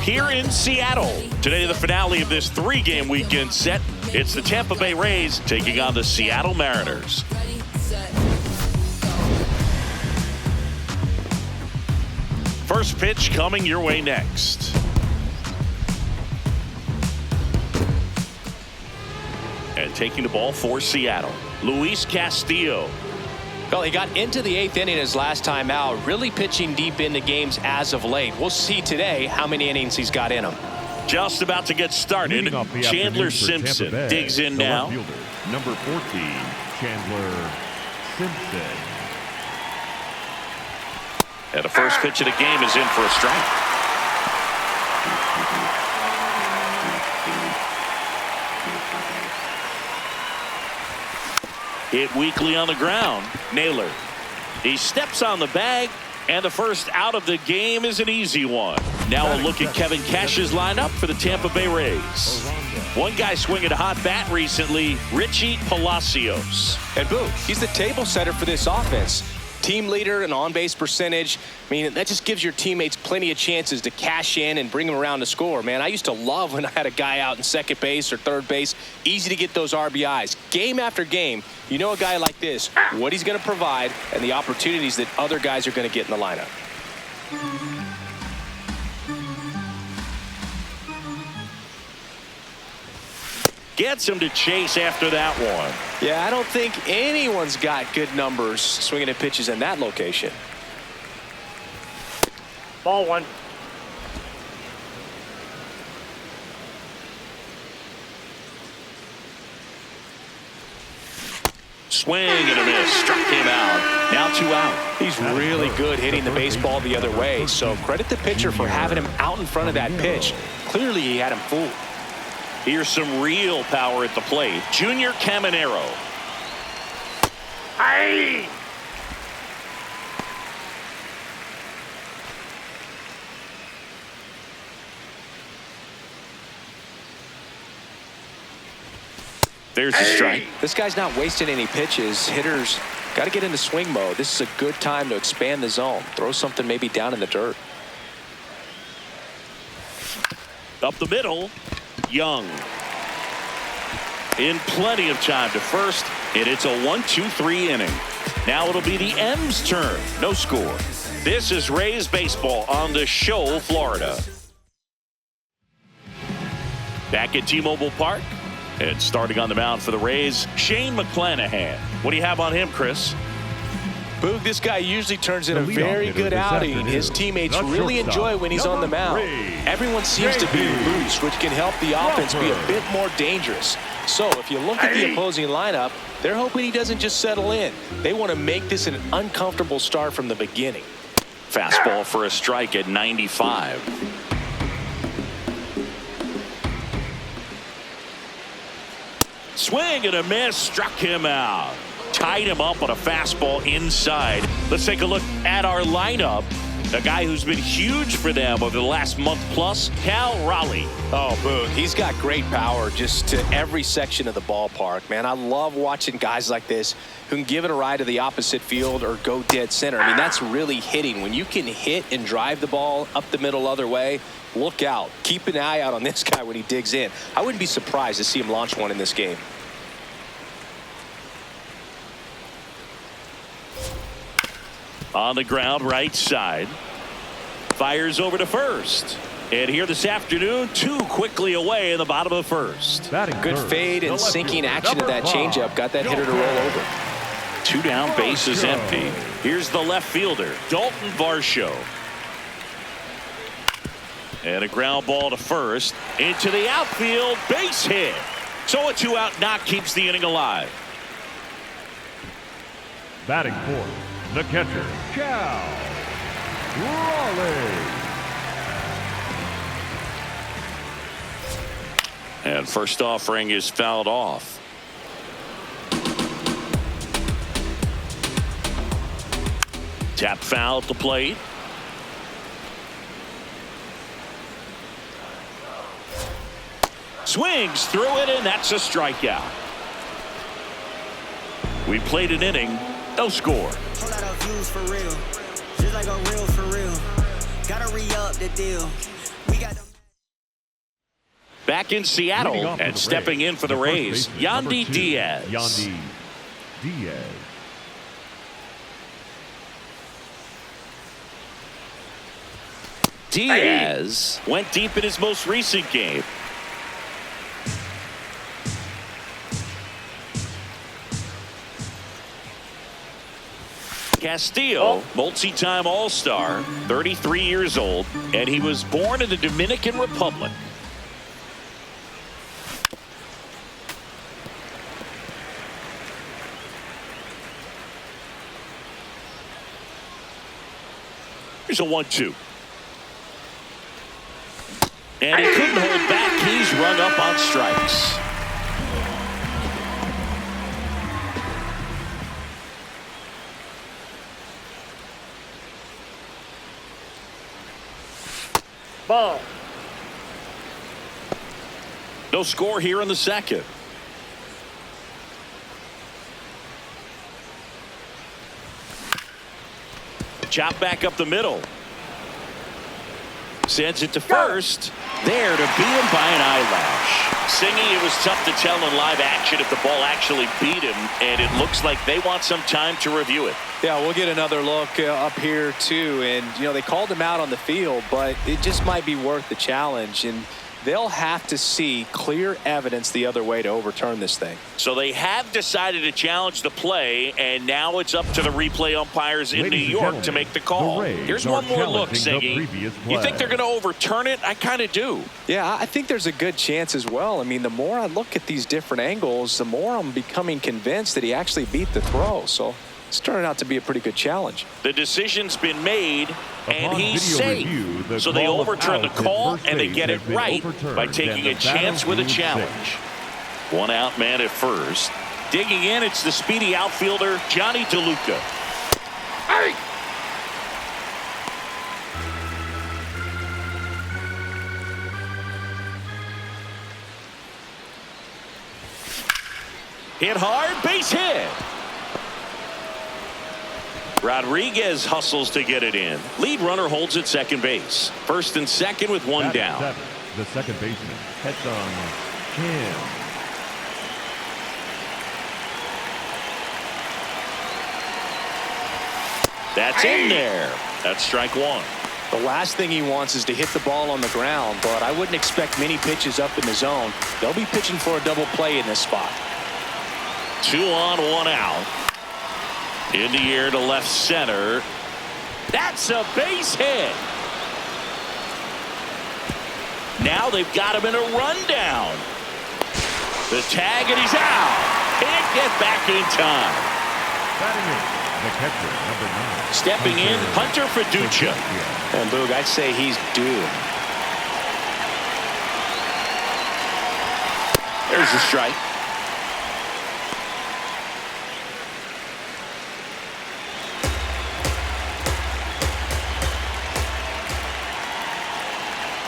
here in Seattle. Today, the finale of this 3-game weekend set. It's the Tampa Bay Rays taking on the Seattle Mariners. First pitch coming your way next. And taking the ball for Seattle, Luis Castillo. Well, he got into the 8th inning his last time out, really pitching deep into games as of late. We'll see today how many innings he's got in him. Just about to get started. Chandler Simpson digs in now. Number 14, Chandler Simpson. And the first pitch of the game is in for a strike. Hit weakly on the ground. Naylor. He steps on the bag, and the first out of the game is an easy one. Now a look at Kevin Cash's lineup for the Tampa Bay Rays. One guy swinging a hot bat recently, Richie Palacios. And boom, he's the table setter for this offense. Team leader and on-base percentage. I mean, that just gives your teammates plenty of chances to cash in and bring them around to score. Man, I used to love when I had a guy out in second base or third base. Easy to get those RBIs. Game after game, you know a guy like this, what he's going to provide and the opportunities that other guys are going to get in the lineup. Gets him to chase after that one. Yeah, I don't think anyone's got good numbers swinging at pitches in that location. Ball one. Swing and a miss. Struck him out. Now 2 out. He's really good hitting the baseball the other way. So credit the pitcher for having him out in front of that pitch. Clearly he had him fooled. Here's some real power at the plate. Junior Caminero. Hey! There's a strike. This guy's not wasting any pitches. Hitters got to get into swing mode. This is a good time to expand the zone. Throw something maybe down in the dirt. Up the middle. Young. In plenty of time to first, and it's a 1-2-3 inning. Now it'll be the M's turn. No score. This is Rays baseball on the Show, Florida. Back at T-Mobile Park, and starting on the mound for the Rays, Shane McClanahan. What do you have on him, Chris? Boog, this guy usually turns in a very good outing. His teammates really enjoy when he's on the mound. Everyone seems to be loose, which can help the offense be a bit more dangerous. So if you look at the opposing lineup, they're hoping he doesn't just settle in. They want to make this an uncomfortable start from the beginning. Fastball for a strike at 95. Swing and a miss. Struck him out. Tied him up on a fastball inside. Let's take a look at our lineup. A guy who's been huge for them over the last month plus, Cal Raleigh. Oh, Boog, he's got great power just to every section of the ballpark, man. I love watching guys like this who can give it a ride to the opposite field or go dead center. I mean, that's really hitting. When you can hit and drive the ball up the middle other way, look out. Keep an eye out on this guy when he digs in. I wouldn't be surprised to see him launch one in this game. On the ground, right side. Fires over to first. And here this afternoon, 2 quickly away in the bottom of the first. Good fade and sinking action of that changeup. Got that hitter to roll over. 2 down, bases empty. Here's the left fielder, Dalton Varsho. And a ground ball to first. Into the outfield, base hit. So a 2-out knock keeps the inning alive. Batting fourth, the catcher, Cal Raleigh. And first offering is fouled off. Tap foul at the plate. Swings through it, and that's a strikeout. We played an inning, no score. Whole lot of views for real. Just like a real for real. Gotta re-up the deal. We got them. Back in Seattle and stepping in for the Rays, Yandy Diaz. Yandy Diaz. Diaz went deep in his most recent game. Castillo, multi-time All-Star, 33 years old, and he was born in the Dominican Republic. Here's a 1-2. And he couldn't hold back. He's rung up on strikes. Ball. No score here in the second. Chop back up the middle. Sends it to first. There to beat him by an eyelash. Singy, it was tough to tell in live action if the ball actually beat him, and it looks like they want some time to review it. Yeah, we'll get another look up here too, and they called him out on the field, but it just might be worth the challenge, and they'll have to see clear evidence the other way to overturn this thing. So they have decided to challenge the play, and now it's up to the replay umpires in New York to make the call. Here's one more look, Singy. You think they're going to overturn it? I kind of do. Yeah, I think there's a good chance as well. I mean, the more I look at these different angles, the more I'm becoming convinced that he actually beat the throw. So it's turning out to be a pretty good challenge. The decision's been made, and he's safe. So they overturn the call, and they get it right by taking a chance with a challenge. One out man at first. Digging in, it's the speedy outfielder, Johnny DeLuca. Hey! Hit hard, base hit. Rodriguez hustles to get it in. Lead runner holds at second base. First and second with one down. The second baseman, Hetson Kim. That's in there. That's strike one. The last thing he wants is to hit the ball on the ground, but I wouldn't expect many pitches up in the zone. They'll be pitching for a double play in this spot. 2 on, 1 out. In the air to left center. That's a base hit. Now they've got him in a rundown. The tag, and he's out. Can't get back in time. Batting in, the catcher, number 9. Stepping in, Hunter Fiducia. And Boog, I'd say he's due. There's the strike.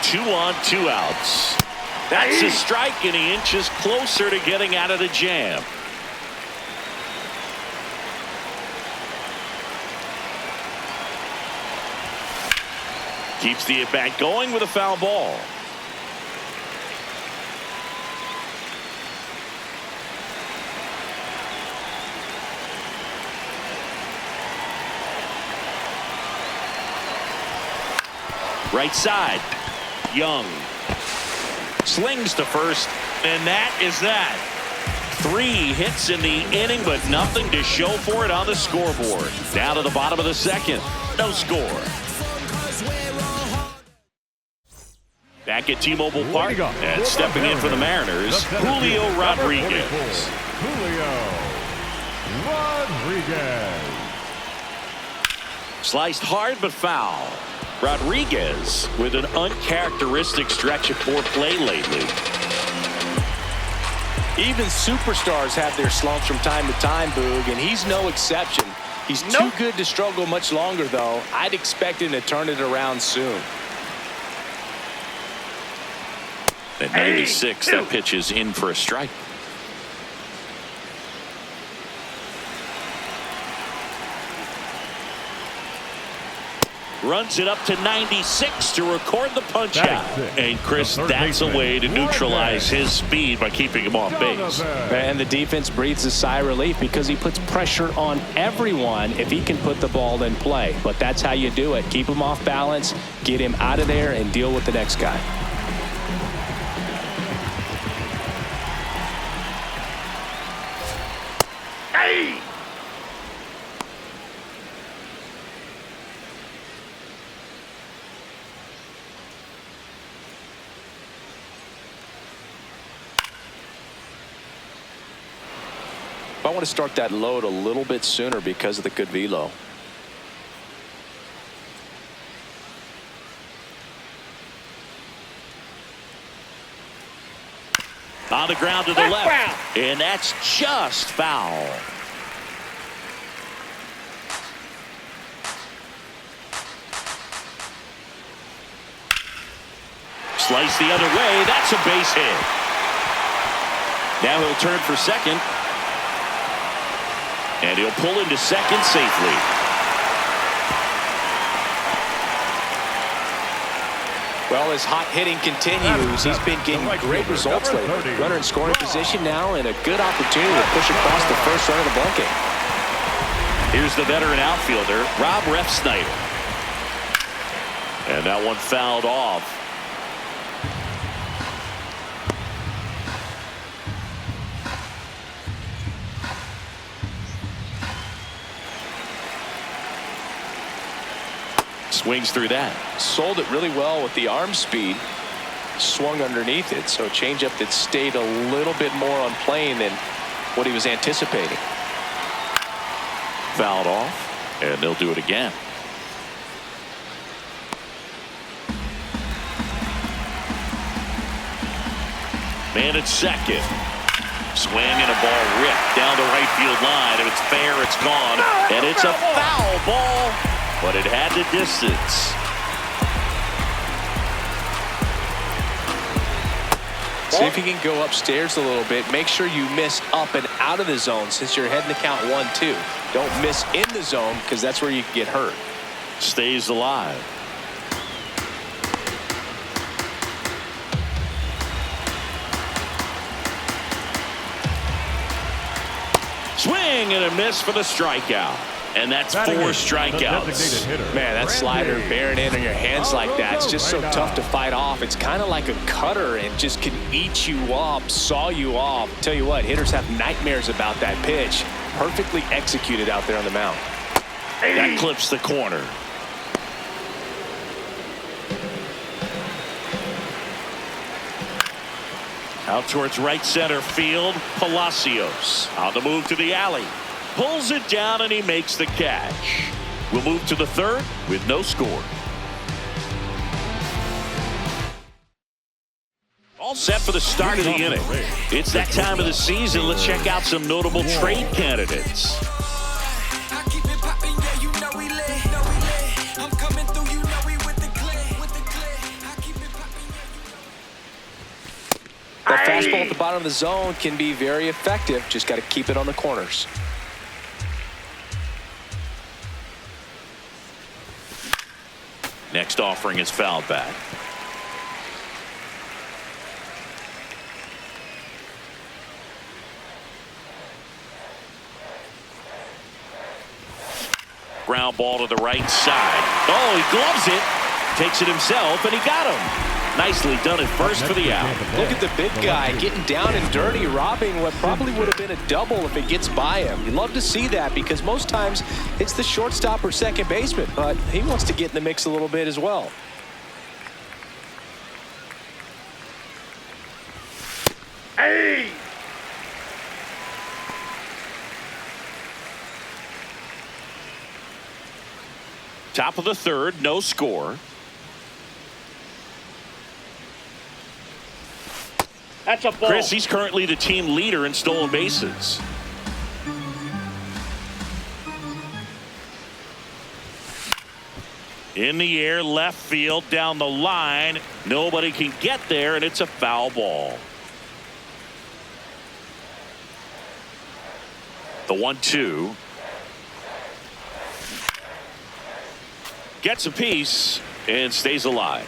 Two on, 2 outs. That's a strike, and he inches closer to getting out of the jam. Keeps the at-bat going with a foul ball. Right side. Young slings to first, and that is that. 3 hits in the inning, but nothing to show for it on the scoreboard. Down to the bottom of the second. No score. Back at T-Mobile Park, and stepping in for the Mariners, Julio Rodriguez. Julio Rodriguez. Sliced hard but foul. Rodriguez with an uncharacteristic stretch of poor play lately. Even superstars have their slumps from time to time, Boog, and he's no exception. He's too good to struggle much longer, though. I'd expect him to turn it around soon. At 96, that pitch is in for a strike. runs it up to 96 to record the punch out. And Chris, that's a way to neutralize his speed by keeping him off base. And the defense breathes a sigh of relief because he puts pressure on everyone if he can put the ball in play. But that's how you do it. Keep him off balance, get him out of there, and deal with the next guy. Hey! I want to start that load a little bit sooner because of the good velo. On the ground to the left, and that's just foul. Slice the other way, that's a base hit. Now he'll turn for second. And he'll pull into second safely. Well, as hot hitting continues, he's been getting great results lately. Runner in scoring position now, and a good opportunity to push across the first run of the ball game. Here's the veteran outfielder, Rob Refsnyder. And that one fouled off. Swings through that. Sold it really well with the arm speed. Swung underneath it, so a changeup that stayed a little bit more on plane than what he was anticipating. Fouled off, and they'll do it again. Man at second. Swing and a ball ripped down the right field line. If it's fair, it's gone. And it's a foul ball. But it had the distance. See if you can go upstairs a little bit. Make sure you miss up and out of the zone since you're heading to count 1-2. Don't miss in the zone because that's where you can get hurt. Stays alive. Swing and a miss for the strikeout. And that's 4 strikeouts. Man, that slider bearing in on your hands like that, it's just so tough to fight off. It's kind of like a cutter and just can eat you up, saw you off. Tell you what, hitters have nightmares about that pitch. Perfectly executed out there on the mound. That clips the corner. Out towards right center field, Palacios on the move to the alley. Pulls it down and he makes the catch. We'll move to the third with no score. All set for the start of the inning. It's that time of the season. Let's check out some notable trade candidates. The fastball at the bottom of the zone can be very effective. Just got to keep it on the corners. Next offering is fouled back. Ground ball to the right side. Oh, he gloves it. Takes it himself, and he got him. Nicely done at first for the out. Look at the big guy getting down and dirty, robbing what probably would have been a double if it gets by him. You love to see that because most times it's the shortstop or second baseman, but he wants to get in the mix a little bit as well. Hey! Top of the third, no score. That's a ball. Chris, he's currently the team leader in stolen bases. In the air, left field, down the line. Nobody can get there, and it's a foul ball. The 1-2. gets a piece and stays alive.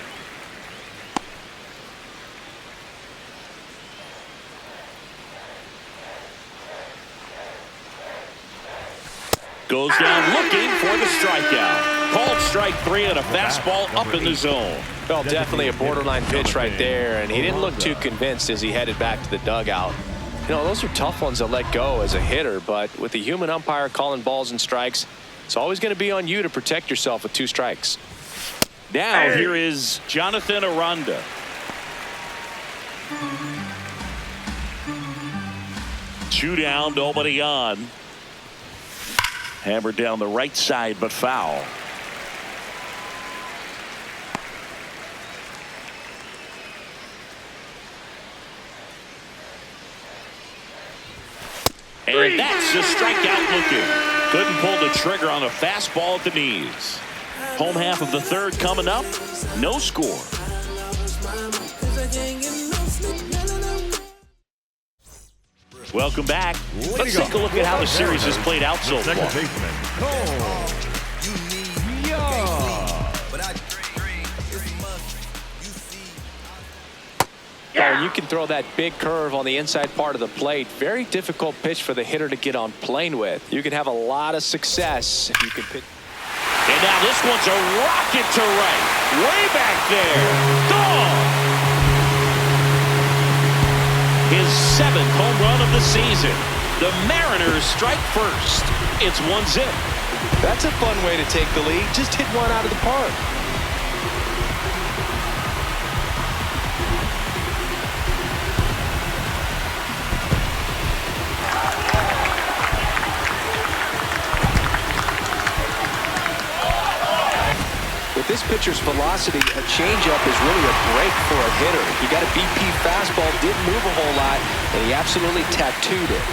Goes down looking for the strikeout. Called strike 3 and a fastball up in the zone. Well, definitely a borderline pitch right there, and he didn't look too convinced as he headed back to the dugout. You know, those are tough ones to let go as a hitter, but with the human umpire calling balls and strikes, it's always going to be on you to protect yourself with 2 strikes. Now here is Jonathan Aranda. Two down, nobody on. Hammered down the right side, but foul. And that's a strikeout looking. Couldn't pull the trigger on a fastball at the knees. Home half of the third coming up. No score. Welcome back. Let's take a look at how the series has played out so far. Second baseman, Cole. Oh, you can throw that big curve on the inside part of the plate. Very difficult pitch for the hitter to get on plane with. You can have a lot of success if you can pitch. And now this one's a rocket to right. Way back there. Gone. His 7th home run of the season. The Mariners strike first. It's 1-0. That's a fun way to take the lead. Just hit one out of the park. With this pitcher's velocity, a changeup is really a break for a hitter. He got a BP fastball, didn't move a whole lot, and he absolutely tattooed it.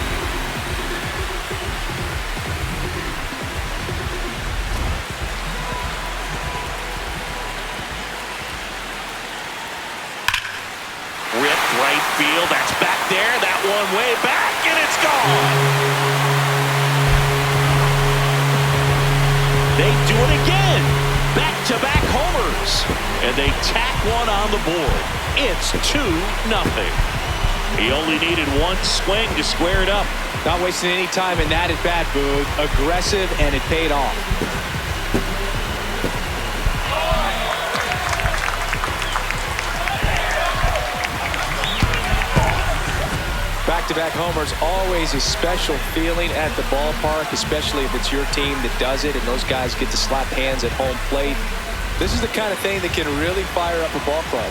Ripped right field. That's back there. That one way back, and it's gone. They do it again. Back-to-back homers. And they tack one on the board. It's 2-0. He only needed one swing to square it up. Not wasting any time in that at bat, Boog. Aggressive, and it paid off. Back-to-back homers, always a special feeling at the ballpark, especially if it's your team that does it and those guys get to slap hands at home plate. This is the kind of thing that can really fire up a ball club.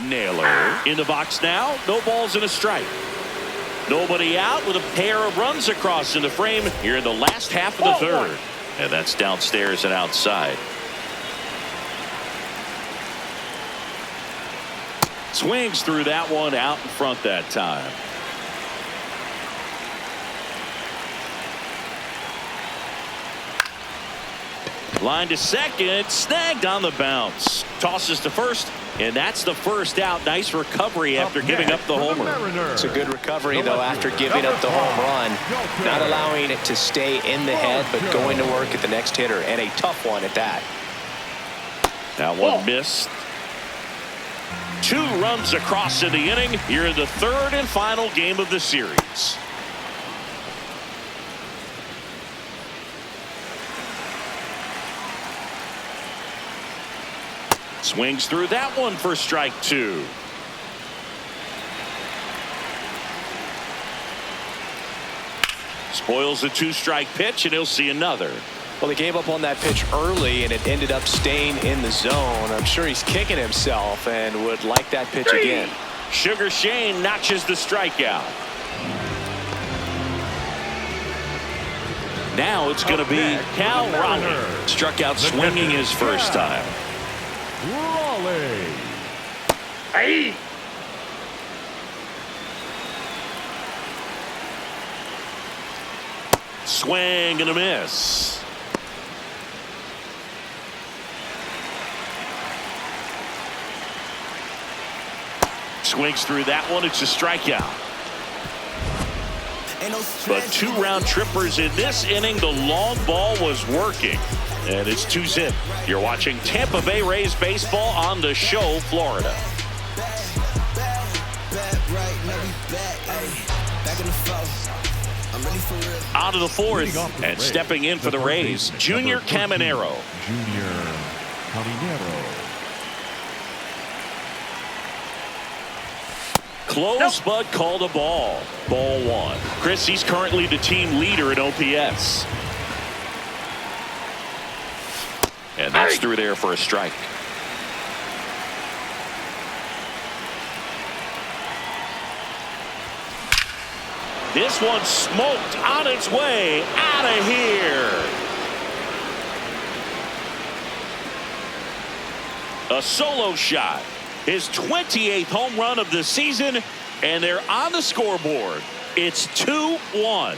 Naylor in the box now. No balls and a strike. Nobody out with a pair of runs across in the frame here in the last half of the third. And that's downstairs and outside. Swings through that one out in front that time. Line to second, snagged on the bounce. Tosses to first, and that's the first out. Nice recovery after giving up the homer. It's a good recovery, though, after giving up the home run. Not allowing it to stay in the head, but going to work at the next hitter, and a tough one at that. That one missed. 2 runs across in the inning here in the third and final game of the series. Swings through that one for strike 2. Spoils the 2-strike pitch, and he'll see another. Well, he gave up on that pitch early, and it ended up staying in the zone. I'm sure he's kicking himself and would like that pitch again. Sugar Shane notches the strikeout. Now it's going to be Cal Raleigh. Struck out swinging his first time. Raleigh. Hey. Swing and a miss. Swings through that one. It's a strikeout. But 2 round trippers in this inning. The long ball was working. And it's 2-zip. You're watching Tampa Bay Rays baseball on The Show, Florida. On to the 4th, and stepping in for the Rays, Junior Caminero. Close, but called a ball. Ball 1. Chris, he's currently the team leader in OPS. And that's through there for a strike. This one smoked on its way out of here. A solo shot. His 28th home run of the season, and they're on the scoreboard. It's 2-1.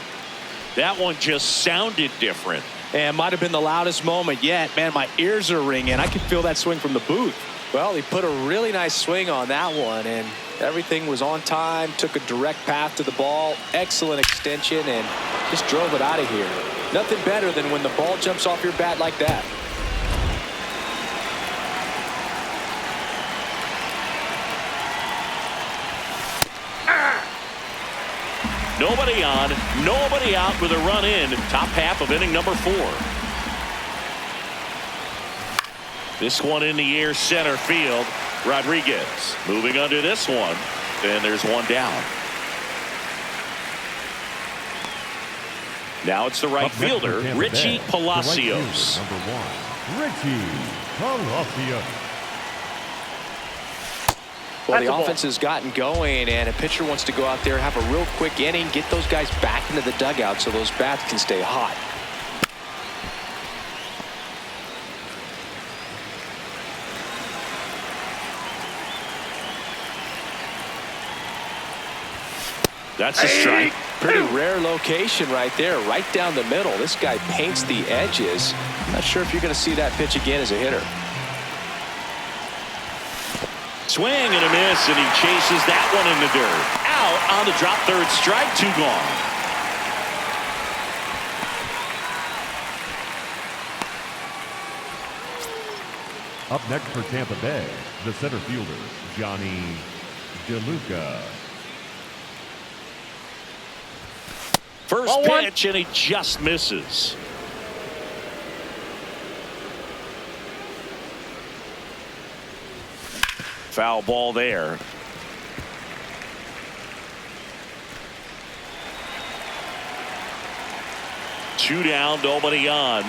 That one just sounded different. And might have been the loudest moment yet. Man, my ears are ringing. I can feel that swing from the booth. Well, he put a really nice swing on that one, and everything was on time, took a direct path to the ball, excellent extension, and just drove it out of here. Nothing better than when the ball jumps off your bat like that. Nobody on, nobody out with a run in. Top half of inning number 4. This one in the air, center field. Rodriguez moving under this one, and there's one down. Now it's the right fielder, Richie Palacios. Number 1, Richie Palacios. Well, the offense has gotten going, and a pitcher wants to go out there, have a real quick inning, get those guys back into the dugout so those bats can stay hot. That's a strike. Pretty rare location right there, right down the middle. This guy paints the edges. Not sure if you're going to see that pitch again as a hitter. Swing and a miss, and he chases that one in the dirt. Out on the drop, 3rd strike, 2 gone. Up next for Tampa Bay, the center fielder, Johnny DeLuca. First pitch, and he just misses. Foul ball there. Two down, nobody on.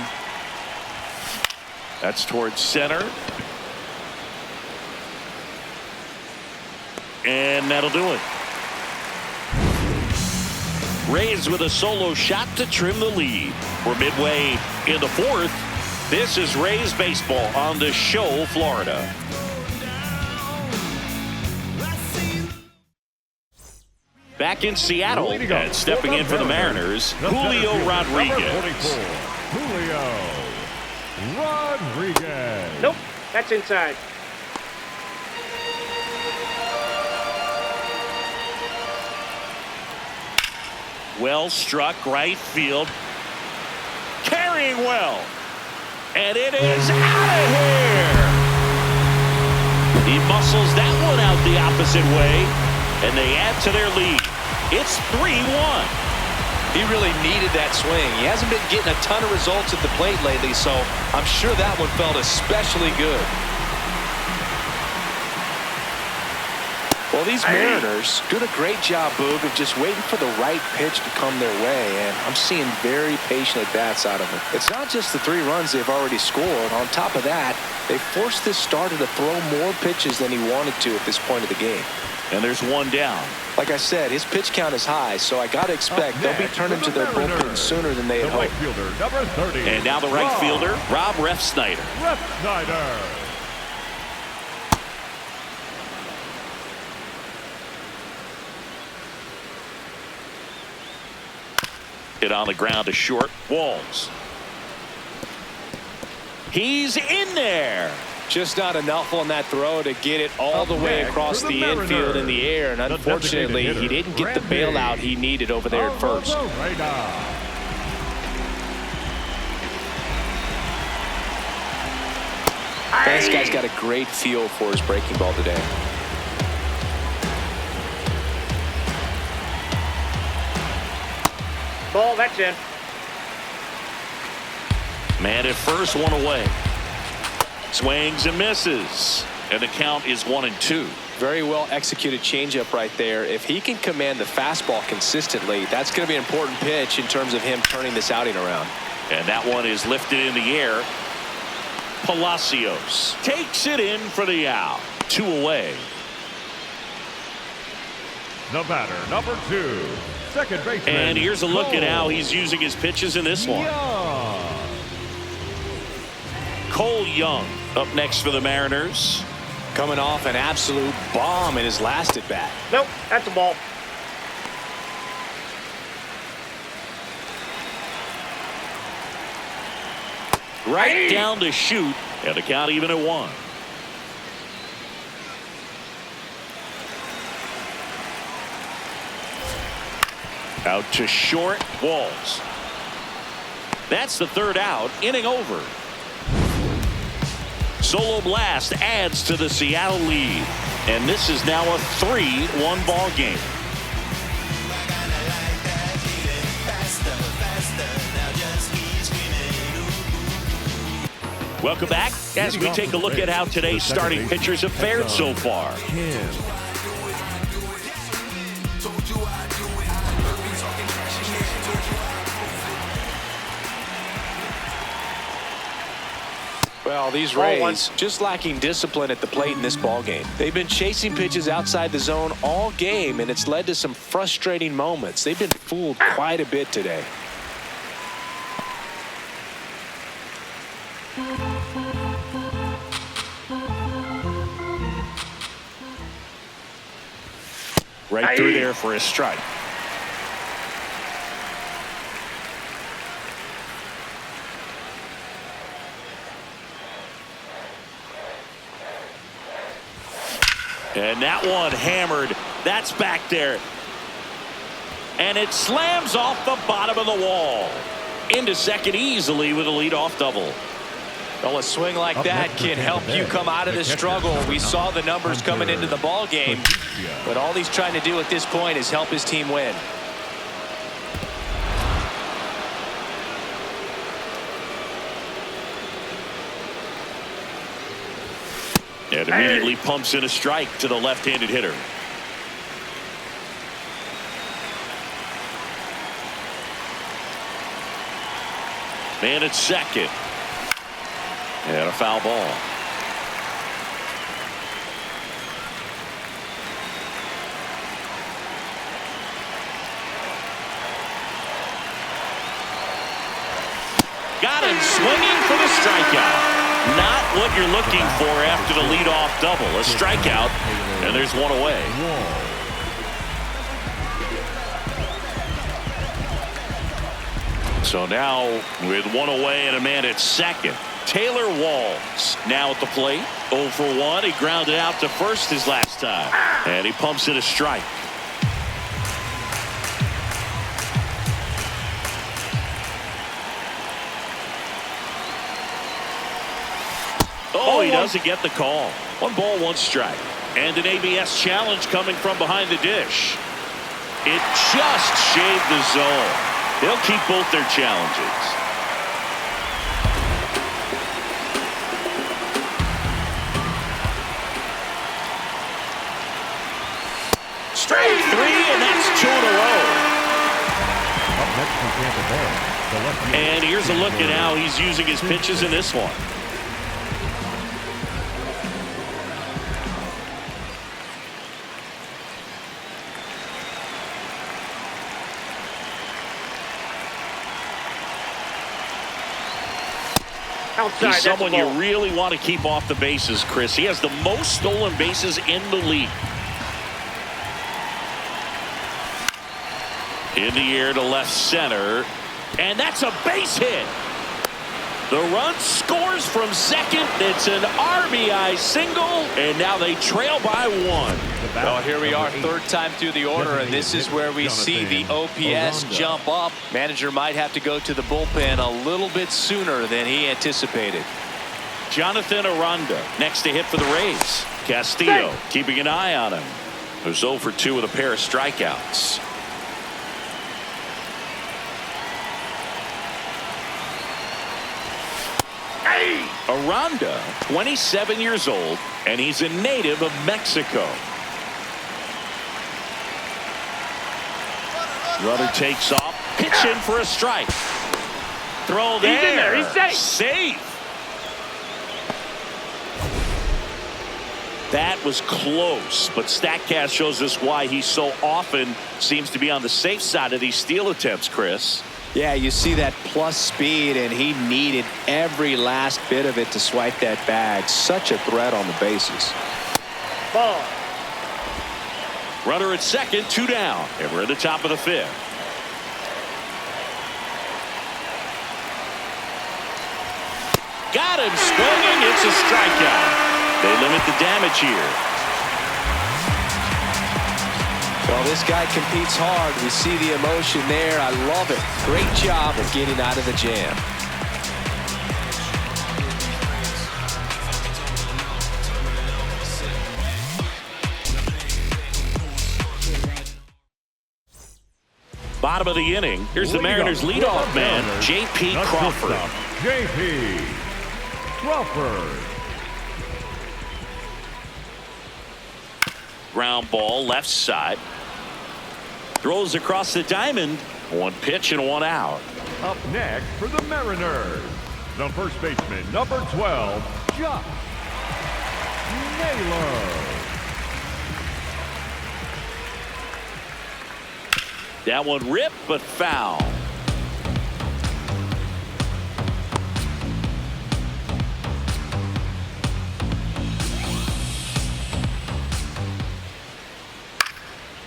That's towards center. And that'll do it. Rays with a solo shot to trim the lead. We're midway in the 4th. This is Rays baseball on The Show, Florida. Back in Seattle, and stepping in for the Mariners, Julio Rodriguez. Julio Rodriguez. Nope, that's inside. Well struck, right field. Carrying well. And it is out of here. He muscles that one out the opposite way, and they add to their lead. It's 3-1. He really needed that swing. He hasn't been getting a ton of results at the plate lately, so I'm sure that one felt especially good. Well, these Mariners doing a great job, Boog, of just waiting for the right pitch to come their way, and I'm seeing very patient at-bats out of them. It's not just the 3 runs they've already scored. On top of that, they forced this starter to throw more pitches than he wanted to at this point of the game. And there's one down. Like I said, his pitch count is high, so I got to expect they'll be turning to their bullpen sooner than they had hoped. Fielder, number 30. And now the right fielder, Rob Refsnyder. Refsnyder. Hit on the ground to short. Walls. He's in there. Just not enough on that throw to get it all the way across the infield in the air. And unfortunately, he didn't get the bailout he needed over there at first. This guy's got a great feel for his breaking ball today. Ball, that's in. Man at first, one away. Swings and misses. And the count is 1-2. Very well executed changeup right there. If he can command the fastball consistently, that's going to be an important pitch in terms of him turning this outing around. And that one is lifted in the air. Palacios takes it in for the out. 2 away. The batter, number 2, second baseman. And here's a look at how he's using his pitches in this one. Cole Young up next for the Mariners. Coming off an absolute bomb in his last at bat. Nope, that's a ball. Right down to shoot, and the count even at 1. Out to short, Walls. That's the 3rd out, inning over. Solo blast adds to the Seattle lead, and this is now a 3-1 ball game. Welcome back as we take a look at how today's starting pitchers have fared so far. Well, these Rays just lacking discipline at the plate in this ball game. They've been chasing pitches outside the zone all game, and it's led to some frustrating moments. They've been fooled quite a bit today. Right through there for a strike. And that one hammered. That's back there. And it slams off the bottom of the wall. Into second easily with a leadoff double. Well, a swing like that can help you come out of this struggle. We saw the numbers coming into the ball game, but all he's trying to do at this point is help his team win. And immediately pumps in a strike to the left-handed hitter. Man at second. And a foul ball. Got him swinging for the strikeout. Not what you're looking for after the leadoff double. A strikeout, and there's one away. So now with one away and a man at second, Taylor Walls now at the plate. 0 for 1. He grounded out to first his last time, and he pumps in a strike. Oh, he doesn't get the call. 1 ball, 1 strike. And an ABS challenge coming from behind the dish. It just shaved the zone. They'll keep both their challenges. Strike 3, and that's 2 in a row. Up next from Tampa Bay, the left fielder. And here's a look at how he's using his pitches in this one. Outside, He's someone you really want to keep off the bases, Chris. He has the most stolen bases in the league. In the air to left center. And that's a base hit. The run scores from second. It's an RBI single, and now they trail by 1. Well, here we are, third time through the order, and this is where we see the OPS jump up. Manager might have to go to the bullpen a little bit sooner than he anticipated. Jonathan Aranda next to hit for the Rays. Castillo keeping an eye on him. There's 0 for 2 with a pair of strikeouts. Aranda, 27 years old, and he's a native of Mexico. Runner takes off, pitch in for a strike. Throw there. He's in there. He's safe. Safe. That was close, but StatCast shows us why he so often seems to be on the safe side of these steal attempts, Chris. Yeah, you see that plus speed, and he needed every last bit of it to swipe that bag. Such a threat on the bases. Ball. Runner at second, 2 down, and we're at the top of the 5th. Got him swinging. It's a strikeout. They limit the damage here. Well, this guy competes hard. We see the emotion there. I love it. Great job of getting out of the jam. Bottom of the inning. Here's the Mariners leadoff man, J.P. Crawford. J.P. Crawford. Ground ball left side. Throws across the diamond. 1 pitch and 1 out. Up next for the Mariners, the first baseman, number 12, Josh Naylor. That one ripped, but foul.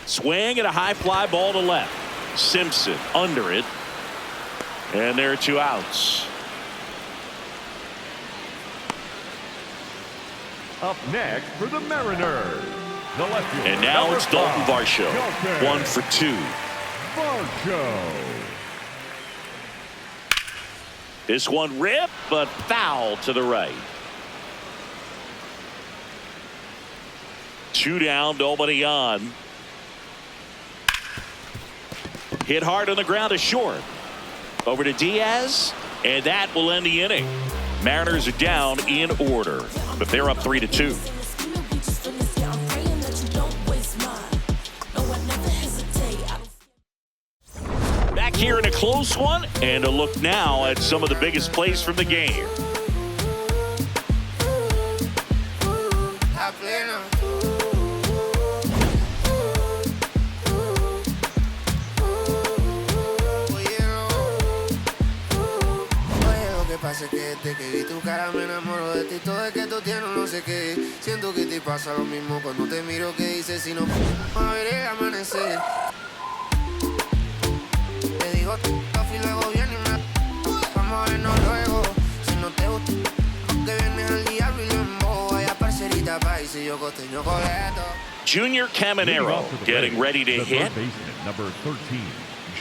Swing and a high fly ball to left. Simpson under it. And there are 2 outs. Up next for the Mariners, the left fielder, And now number it's Dalton 5, Varsho. Dalton 1 for 2. Varsho. This one ripped, but foul to the right. 2 down, nobody on. Hit hard on the ground to short. Over to Diaz, and that will end the inning. Mariners are down in order, but they're up 3-2. Back here in a close one, and a look now at some of the biggest plays from the game. Pasa que desde que vi tu cara me enamoro de ti. Todo es que tú tienes no sé qué. Siento que te pasa lo mismo cuando te miro. Que dices si no a ver el amanecer. Te digo y luego viene y me vamos a vernos luego. Si no te gusta que vienes al diablo y lo embobo. Vaya parcerita país y yo costeño coleto. Junior Caminero getting ready to hit. Baseman, number 13,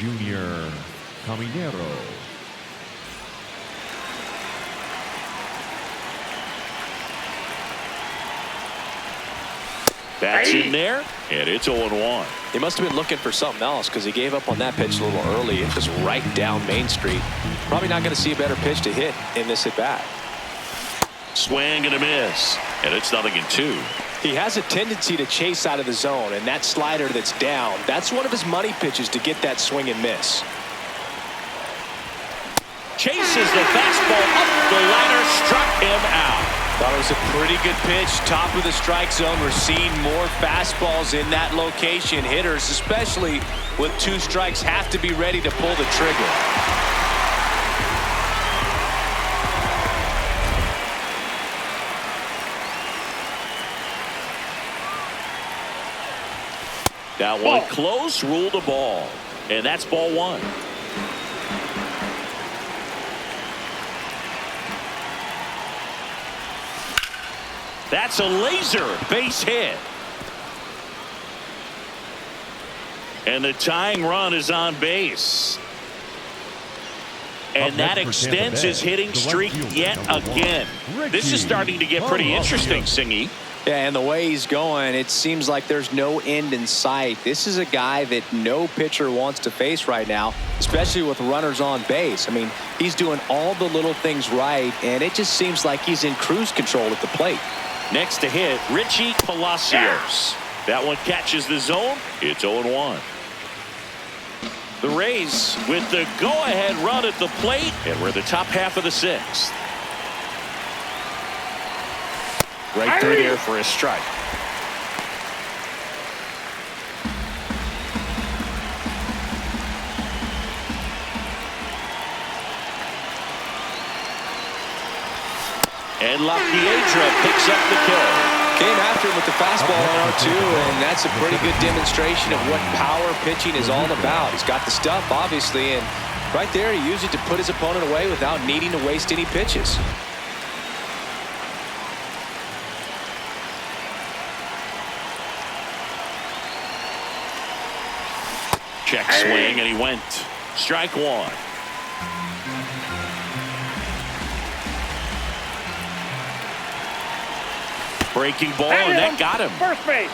Junior Caminero. That's in there, and it's 0-1. He must have been looking for something else because he gave up on that pitch a little early. It was right down Main Street. Probably not going to see a better pitch to hit in this at bat. Swing and a miss, and it's 0-2. He has a tendency to chase out of the zone, and that slider that's down, that's one of his money pitches to get that swing and miss. Chases the fastball up the ladder, struck him out. Thought it was a pretty good pitch, top of the strike zone. We're seeing more fastballs in that location. Hitters, especially with 2 strikes, have to be ready to pull the trigger. That one close, ruled a ball, and that's ball 1. That's a laser base hit. And the tying run is on base. And that extends his hitting streak yet again. This is starting to get pretty interesting, Singy. Yeah, and the way he's going, it seems like there's no end in sight. This is a guy that no pitcher wants to face right now, especially with runners on base. I mean, he's doing all the little things right, and it just seems like he's in cruise control at the plate. Next to hit, Richie Palacios. That one catches the zone. It's 0-1. The Rays with the go-ahead run at the plate, and we're the top half of the sixth. Right through there for a strike. And La Piedra picks up the kill. Came after him with the fastball on 0-2, and that's a pretty good demonstration of what power pitching is all about. He's got the stuff, obviously, and right there he used it to put his opponent away without needing to waste any pitches. Check swing, and he went. Strike one. Breaking ball, and that got him. First base.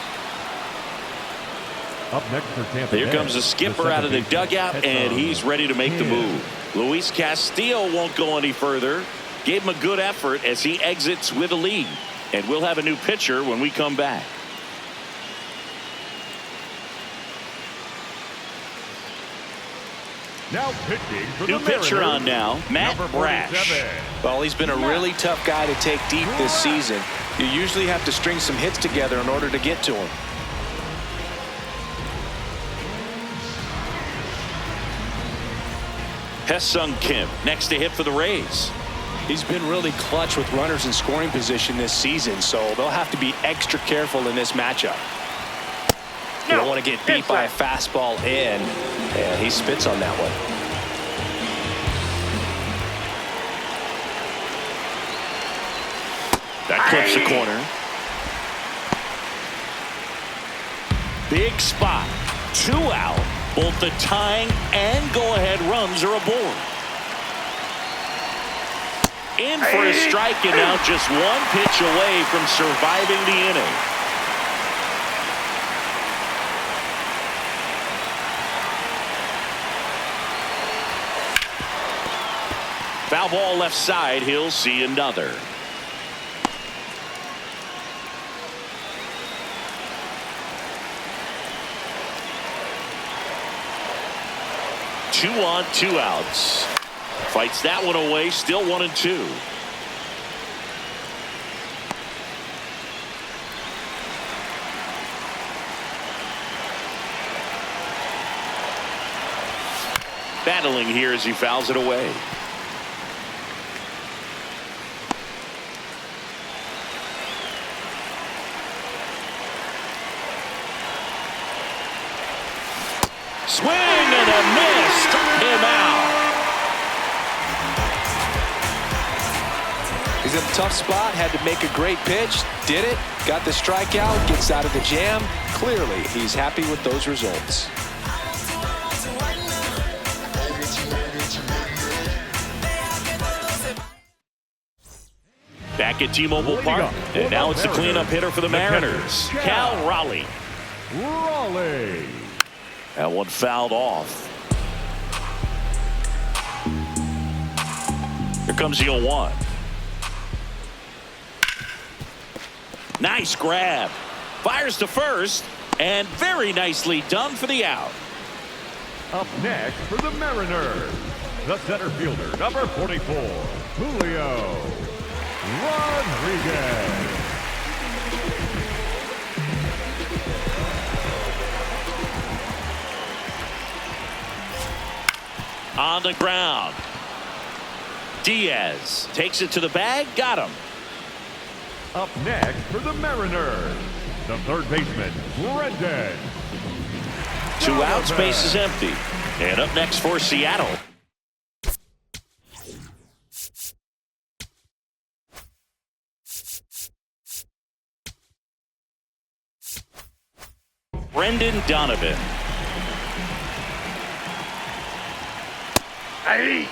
Up next for Tampa Here Bay, comes the skipper out of the dugout, and he's ready to make the move. Luis Castillo won't go any further. Gave him a good effort as he exits with a lead. And we'll have a new pitcher when we come back. Now pitching for New the pitcher Mariners, on now, Matt number Brash. 47. Well, he's been a really tough guy to take deep this season. You usually have to string some hits together in order to get to him. Hesung Kim next to hit for the Rays. He's been really clutch with runners in scoring position this season, so they'll have to be extra careful in this matchup. You don't want to get beat by a fastball in, and he spits on that one. That clips the corner. Big spot. 2 out. Both the tying and go-ahead runs are aboard. In for a strike, and now just one pitch away from surviving the inning. Foul ball left side. He'll see another. Two on, 2 outs. Fights that one away. Still 1-2. Battling here as he fouls it away. Swing and a miss. Struck him out. He's in a tough spot. Had to make a great pitch. Did it. Got the strikeout. Gets out of the jam. Clearly, he's happy with those results. Back at T-Mobile Park, and now it's the cleanup hitter for the Mariners, Cal Raleigh. Raleigh. That one fouled off. Here comes the 0-1. Nice grab. Fires to first, and very nicely done for the out. Up next for the Mariners, the center fielder, number 44, Julio Rodriguez. On the ground. Diaz takes it to the bag. Got him. Up next for the Mariners, the third baseman, Brendan. 2 outs, base is empty. And up next for Seattle, Brendan Donovan. Ahí.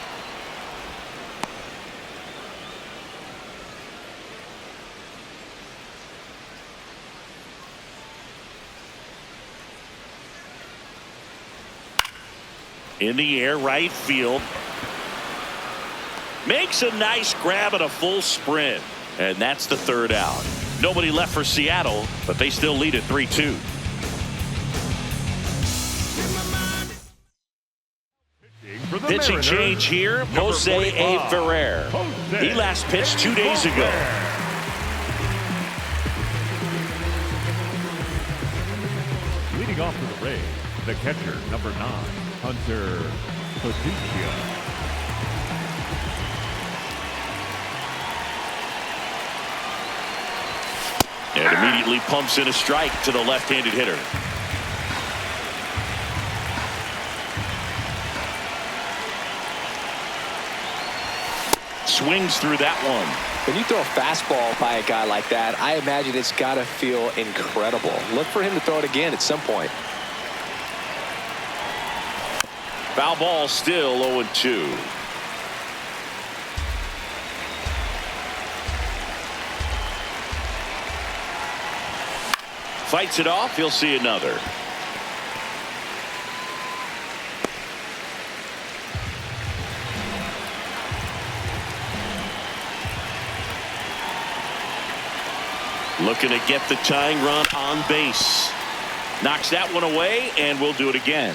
In the air, right field. Makes a nice grab at a full sprint. And that's the third out. Nobody left for Seattle, but they still lead at 3-2. Pitching change here, Jose A. Ferrer. He last pitched 2 days ago. Leading off for the Rays, the catcher, number 9, Hunter Paduccia. And immediately pumps in a strike to the left-handed hitter. Swings through that one. When you throw a fastball by a guy like that, I imagine it's got to feel incredible. Look for him to throw it again at some point. Foul ball, still 0-2. Fights it off. He'll see another. Looking to get the tying run on base. Knocks that one away, and we'll do it again.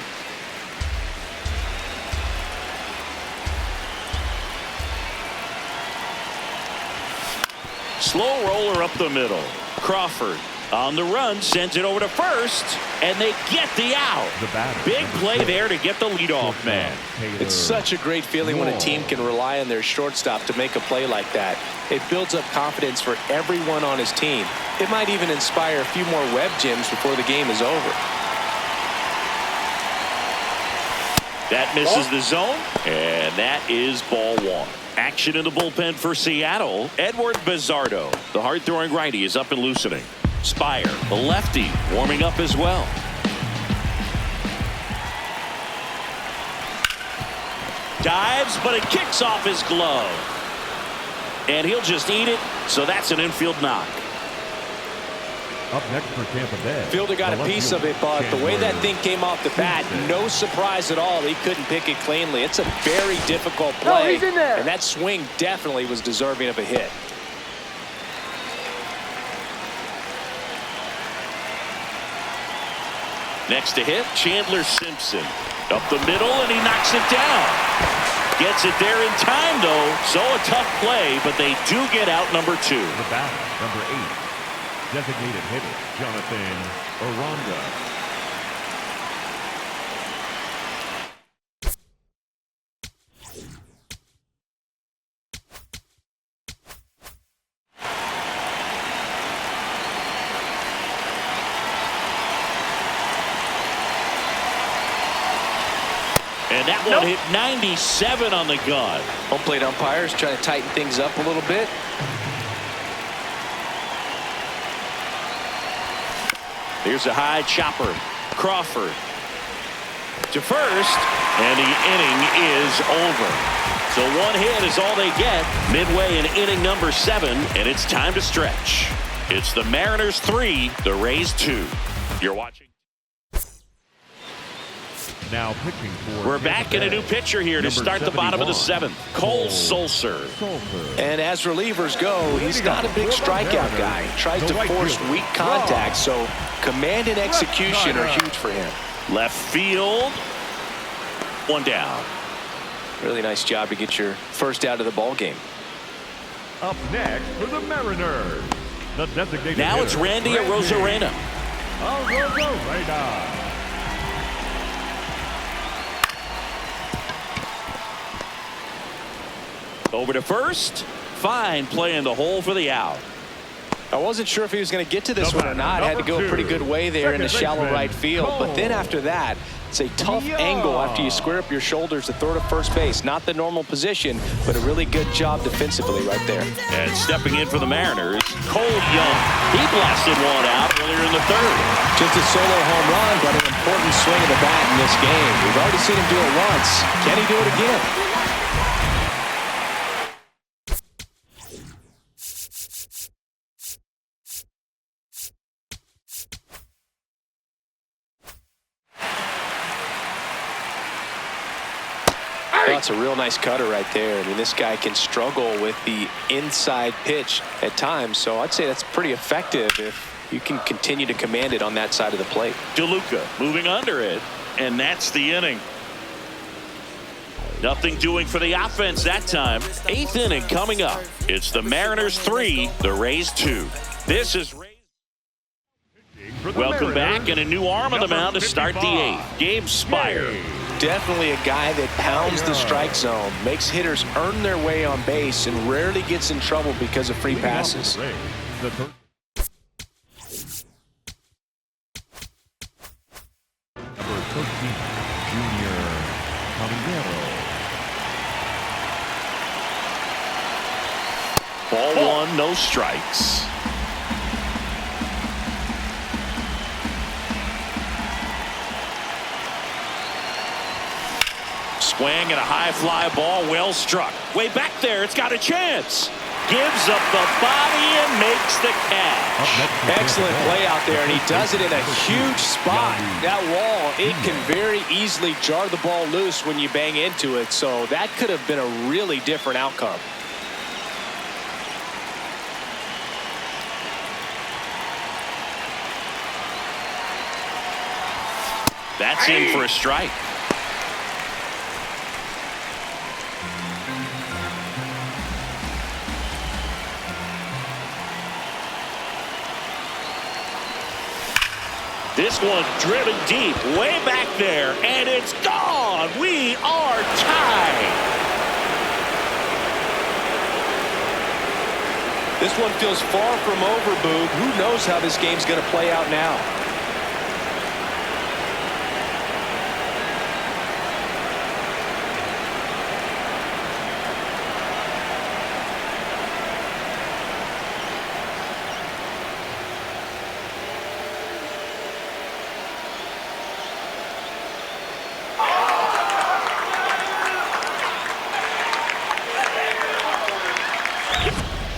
Slow roller up the middle. Crawford on the run, sends it over to first, and they get the out. Big play there to get the leadoff man. It's such a great feeling when a team can rely on their shortstop to make a play like that. It builds up confidence for everyone on his team. It might even inspire a few more web gems before the game is over. That misses the zone, and that is ball 1. Action in the bullpen for Seattle. Edward Bizzardo, the hard-throwing righty, is up and loosening. Spire, the lefty, warming up as well. Dives, but it kicks off his glove. And he'll just eat it, so that's an infield knock. Up next for Tampa Bay. Fielder got a piece of it, but the way that thing came off the bat, no surprise at all. He couldn't pick it cleanly. It's a very difficult play, he's in there. And that swing definitely was deserving of a hit. Next to hit, Chandler Simpson. Up the middle, and he knocks it down. Gets it there in time, though. So a tough play, but they do get out number 2. The batter, number 8, designated hitter, Jonathan Aranda. And that one hit 97 on the gun. Home plate umpires trying to tighten things up a little bit. Here's a high chopper. Crawford to first, and the inning is over. So one hit is all they get midway in inning number 7, and it's time to stretch. It's the Mariners 3, the Rays 2. You're watching. Now pitching for We're back in a new pitcher here to start the bottom of the 7th. Cole Sulser. And as relievers go, he's not a big strikeout guy. Tries to force weak contact, so command and execution are huge for him. Left field. One down. Really nice job to get your first out of the ball game. Up next for the Mariners, the designated Now it's Randy Arozarena. Arozarena. Over to first. Fine play in the hole for the out. I wasn't sure if he was going to get to this one or not. Had to go a pretty good way there in the shallow right field. But then after that, It's a tough angle after you square up your shoulders to throw to first base. Not the normal position, but a really good job defensively right there. And stepping in for the Mariners, Cole Young. He blasted one out earlier in the third. Just a solo home run, but an important swing of the bat in this game. We've already seen him do it once. Can he do it again? That's a real nice cutter right there. I mean, this guy can struggle with the inside pitch at times, so I'd say that's pretty effective if you can continue to command it on that side of the plate. DeLuca moving under it, and that's the inning. Nothing doing for the offense that time. 8th inning coming up. It's the Mariners 3, the Rays 2. This is welcome back, and a new arm on the mound to start the 8th. Gabe Spire. Definitely a guy that pounds the strike zone, makes hitters earn their way on base, and rarely gets in trouble because of free passes. Number 13, Junior Caballero. Ball 1, no strikes. Swing and a high fly ball, well struck. Way back there, it's got a chance. Gives up the body and makes the catch. Excellent play out there, and he does it in a huge spot. That wall, it can very easily jar the ball loose when you bang into it, so that could have been a really different outcome. That's in for a strike. This one driven deep, way back there, and it's gone. We are tied. This one feels far from over, Boog. Who knows how this game's going to play out now?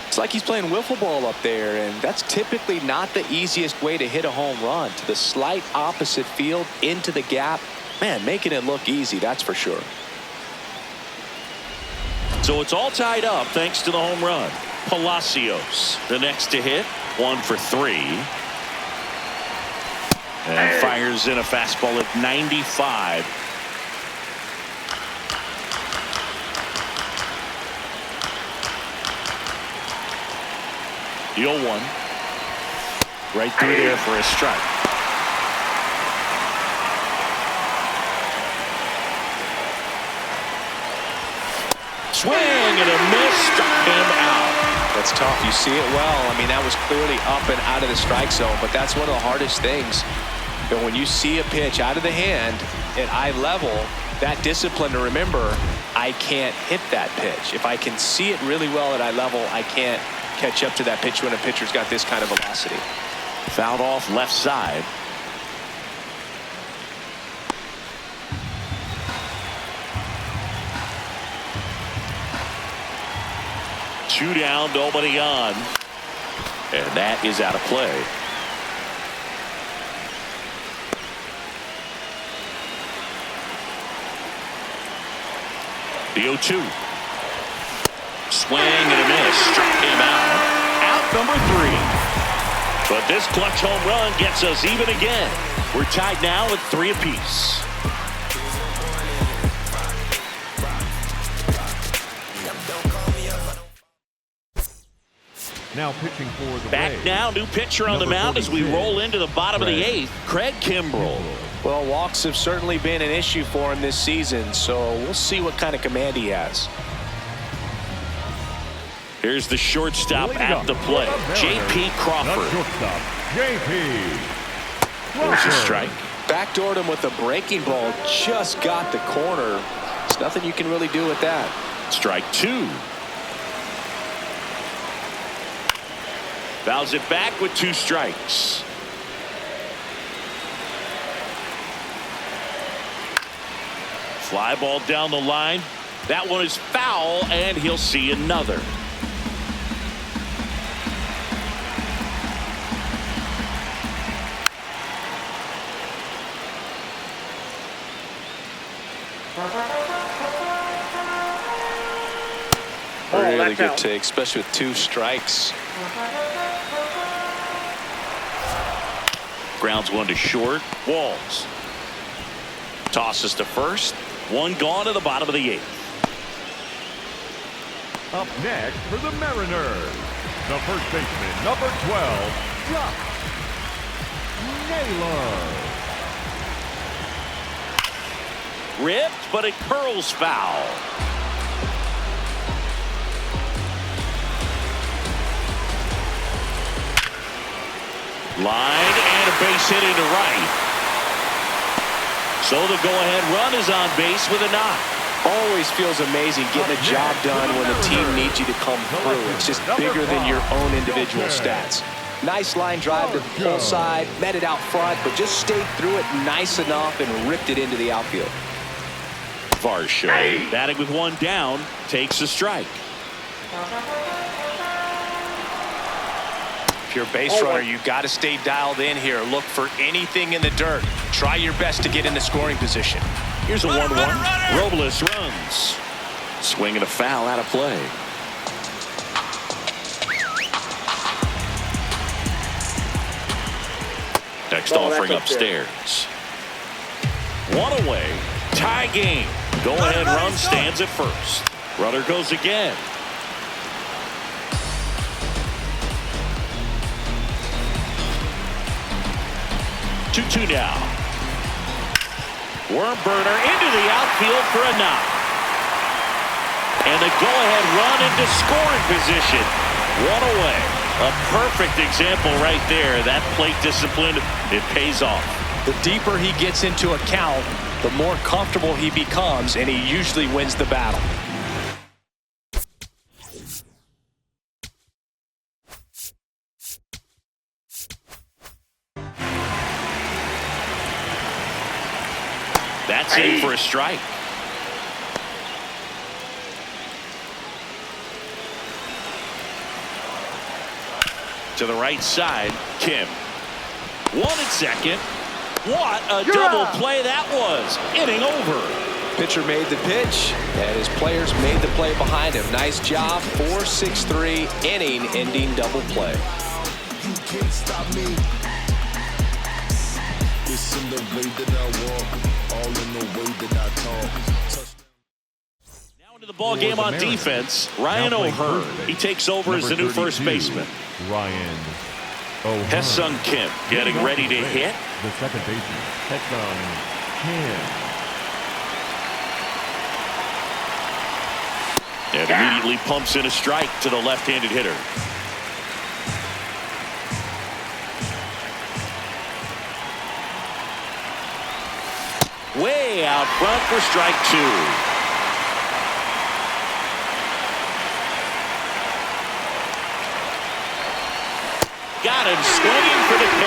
It's like he's playing wiffle ball up there, and that's typically not the easiest way to hit a home run. To the slight opposite field, into the gap. Man, making it look easy, that's for sure. So it's all tied up thanks to the home run. Palacios, the next to hit, 1 for 3. And fires in a fastball at 95. The 0-1. Right through there for a strike. Swing and a miss, struck him out. That's tough. You see it well. I mean, that was clearly up and out of the strike zone, but that's one of the hardest things. But when you see a pitch out of the hand at eye level, that discipline to remember, I can't hit that pitch. If I can see it really well at eye level, I can't catch up to that pitch when a pitcher's got this kind of velocity. Fouled off left side. Two down, nobody on. And that is out of play. The 0-2. Swing and a miss. Struck him out. Out number 3. But this clutch home run gets us even again. We're tied now at 3 apiece. Now pitching for the Back Rays. now, new pitcher on the mound as we roll into the bottom of the 8th. Craig Kimbrell. Well, walks have certainly been an issue for him this season, so we'll see what kind of command he has. Here's the shortstop at the plate, J.P. Crawford. The shortstop, J.P. There's a strike. Backdoored him with a breaking ball. Just got the corner. There's nothing you can really do with that. Strike two. Fouls it back with 2 strikes. Fly ball down the line. That one is foul, and he'll see another. Really good take, especially with 2 strikes. Grounds one to short. Walls. Tosses to first. 1 gone to the bottom of the 8th. Up next for the Mariners, the first baseman, number 12, Chuck Naylor. Ripped, but it curls foul. Line and a base hit into right. So the go-ahead run is on base with a knock. Always feels amazing getting a job done when the team needs you to come through. It's just bigger than your own individual stats. Nice line drive to the pull side, met it out front, but just stayed through it nice enough and ripped it into the outfield. Varsho, batting with 1 down, takes a strike. If you're a base runner, you got to stay dialed in here. Look for anything in the dirt. Try your best to get in the scoring position. Here's a 1-1. Robles runs. Swing and a foul out of play. Next offering upstairs. 1 away. Tie game. Go-ahead run stands at first. Runner goes again. 2-2 now. Worm burner into the outfield for a knock. And the go-ahead run into scoring position. 1 away. A perfect example right there. That plate discipline, it pays off. The deeper he gets into a count, the more comfortable he becomes, and he usually wins the battle. That's in for a strike. To the right side, Kim. 1 at second. What a double play that was. Inning over. Pitcher made the pitch, and his players made the play behind him. Nice job. 4-6-3 inning-ending double play. You can't stop me. It's in the way that I walk, all in the way that I talk. Now into the ball game on defense, Ryan O'Hearn. He takes over as the new first baseman. Ryan O'Hearn. Hesung Kim getting ready to hit. The second baseman, Hesung Kim. And immediately pumps in a strike to the left-handed hitter. Way out front for strike 2. Got him swinging for the K.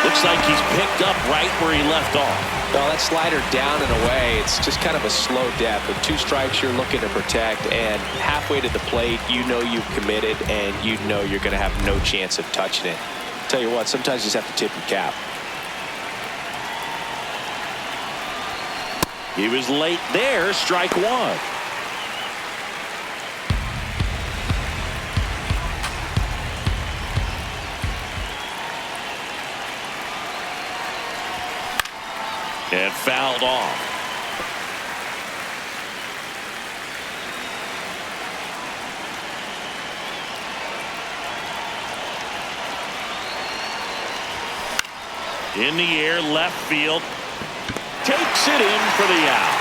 Looks like he's picked up right where he left off. Well, that slider down and away, it's just kind of a slow death. With 2 strikes, you're looking to protect, and halfway to the plate, you know you've committed, and you know you're going to have no chance of touching it. Tell you what, sometimes you just have to tip your cap. He was late there, strike 1. And fouled off. In the air, left field. Takes it in for the out.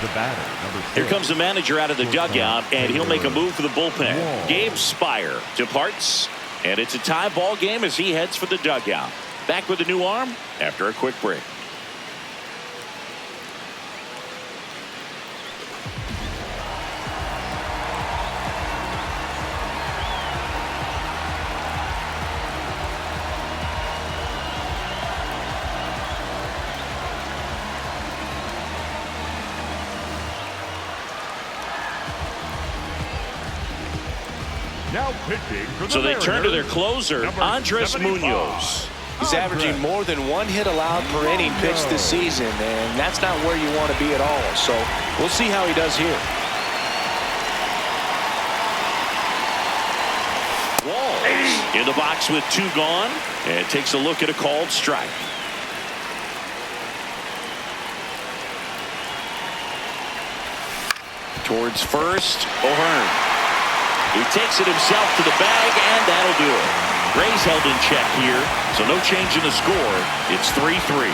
The batter, number 6. Here comes the manager out of the dugout, and he'll make a move for the bullpen. Gabe Spire departs. And it's a tie ball game as he heads for the dugout. Back with a new arm after a quick break. Now pitching for the So they turn to their Mariners, closer, number Andres 75. Munoz. He's averaging more than 1 hit allowed per inning pitched this season, and that's not where you want to be at all. So we'll see how he does here. Walls in the box with 2 gone, and takes a look at a called strike. Towards first, O'Hearn. He takes it himself to the bag, and that'll do it. Rays held in check here, so no change in the score. It's 3-3.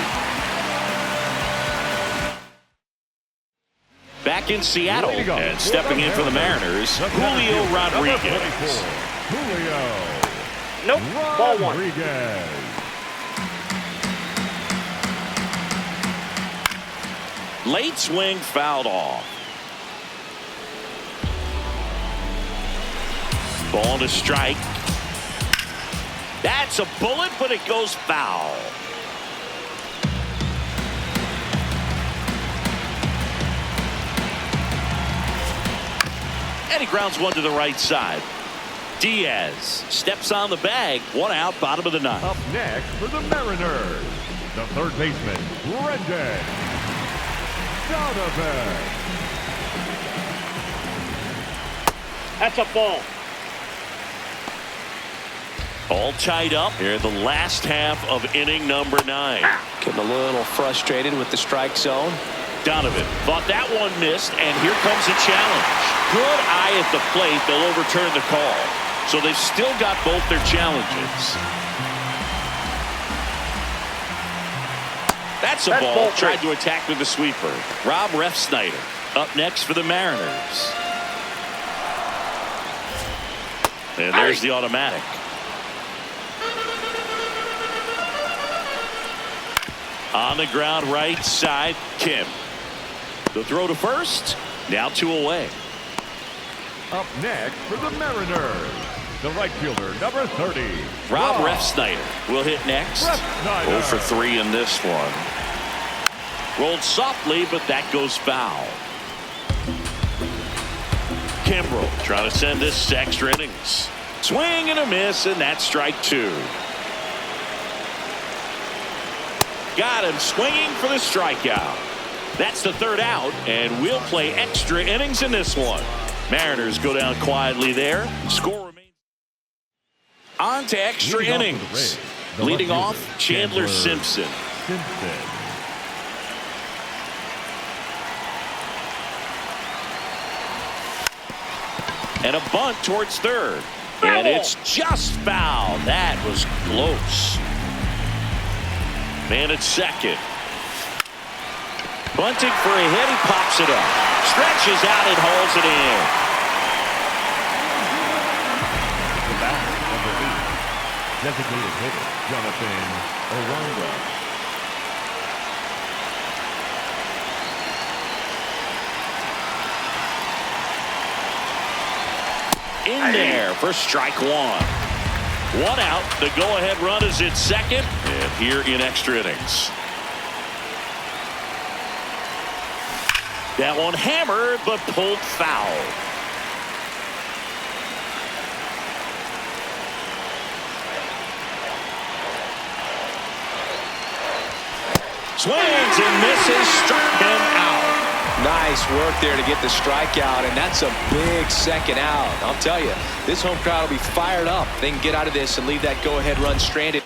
Back in Seattle, and stepping in for the Mariners, Julio Rodriguez. Julio Nope. Ball 1. Rodriguez. Late swing fouled off. Ball to strike. That's a bullet, but it goes foul. And he grounds one to the right side. Diaz steps on the bag. 1 out, bottom of the 9th. Up next for the Mariners, the third baseman, Brendan Donovan. That's a ball. All tied up here in the last half of inning number 9. Getting a little frustrated with the strike zone. Donovan thought that one missed, and here comes a challenge. Good eye at the plate. They'll overturn the call. So they've still got both their challenges. That's a ball. Tried to attack with the sweeper. Rob Refsnyder up next for the Mariners. And there's the automatic. On the ground right side, Kim. The throw to first. Now 2 away. Up next for the Mariners, the right fielder, number 30. Rob Refsnyder will hit next. 0 for 3 in this one. Rolled softly, but that goes foul. Kimbrel trying to send this to extra innings. Swing and a miss, and that's strike 2. Got him swinging for the strikeout. That's the 3rd out, and we'll play extra innings in this one. Mariners go down quietly there. Score remains. On to extra innings. Leading off, Chandler Simpson. And a bunt towards third. And it's just foul. That was close. Man at second. Bunting for a hit. He pops it up. Stretches out and hauls it in. The batter, number 8, designated hitter, Jonathan Oronga. In there for strike 1. 1 out. The go-ahead run is at second. And here in extra innings. That one hammered, but pulled foul. Swings and misses. Struck him out. Nice work there to get the strikeout, and that's a big second out. I'll tell you, this home crowd will be fired up. They can get out of this and leave that go-ahead run stranded.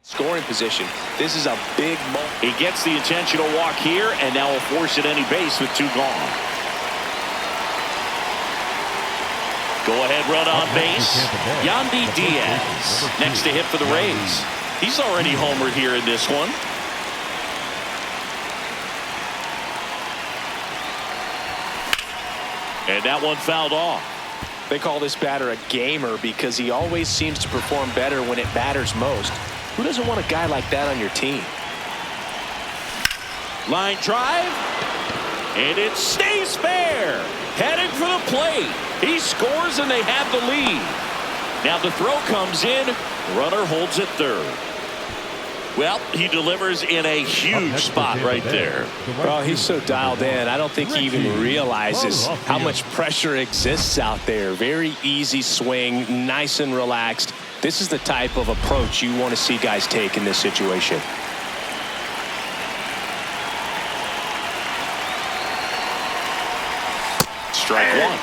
Scoring position. This is a big moment. He gets the intentional walk here, and now will force it any base with 2 gone. Go-ahead run on base. Yandy Diaz next to hit for the Rays. He's already homered here in this one. And that one fouled off. They call this batter a gamer because he always seems to perform better when it matters most. Who doesn't want a guy like that on your team? Line drive. And it stays fair. Heading for the plate. He scores and they have the lead. Now the throw comes in. Runner holds it third. Well, he delivers in a huge spot right there. Well, he's so dialed in. I don't think he even realizes how much pressure exists out there. Very easy swing, nice and relaxed. This is the type of approach you want to see guys take in this situation. Strike one.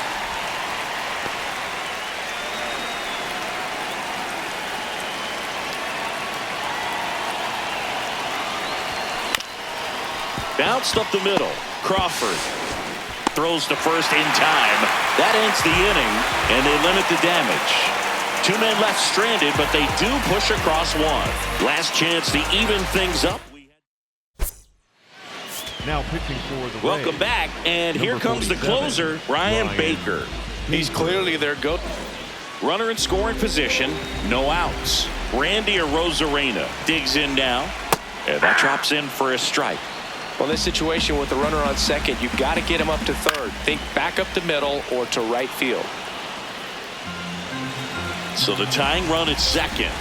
Bounced up the middle. Crawford throws to first in time. That ends the inning, and they limit the damage. 2 men left stranded, but they do push across one. Last chance to even things up. Now pitching for the Welcome Rays. back, and here comes the closer, Ryan Baker. He's clearly their go. Runner in scoring position, no outs. Randy Arozarena digs in now, and that drops in for a strike. Well, this situation with the runner on second, you've got to get him up to third. Think back up the middle or to right field. So the tying run at second.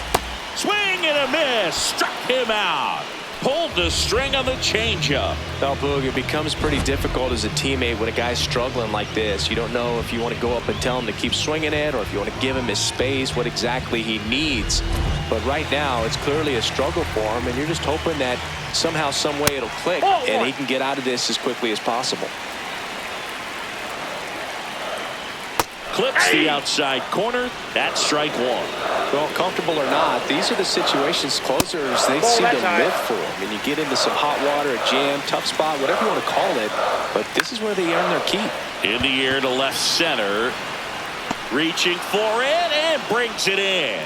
Swing and a miss. Struck him out. Pulled the string on the changeup. Now, Boog, it becomes pretty difficult as a teammate when a guy's struggling like this. You don't know if you want to go up and tell him to keep swinging it or if you want to give him his space, what exactly he needs. But right now, it's clearly a struggle for him, and you're just hoping that somehow, some way it'll click, and he can get out of this as quickly as possible. Clips the outside corner. That's strike one. Well, comfortable or not, these are the situations closers, they seem to live for. I mean, you get into some hot water, a jam, tough spot, whatever you want to call it, but this is where they earn their keep. In the air to left center. Reaching for it and brings it in.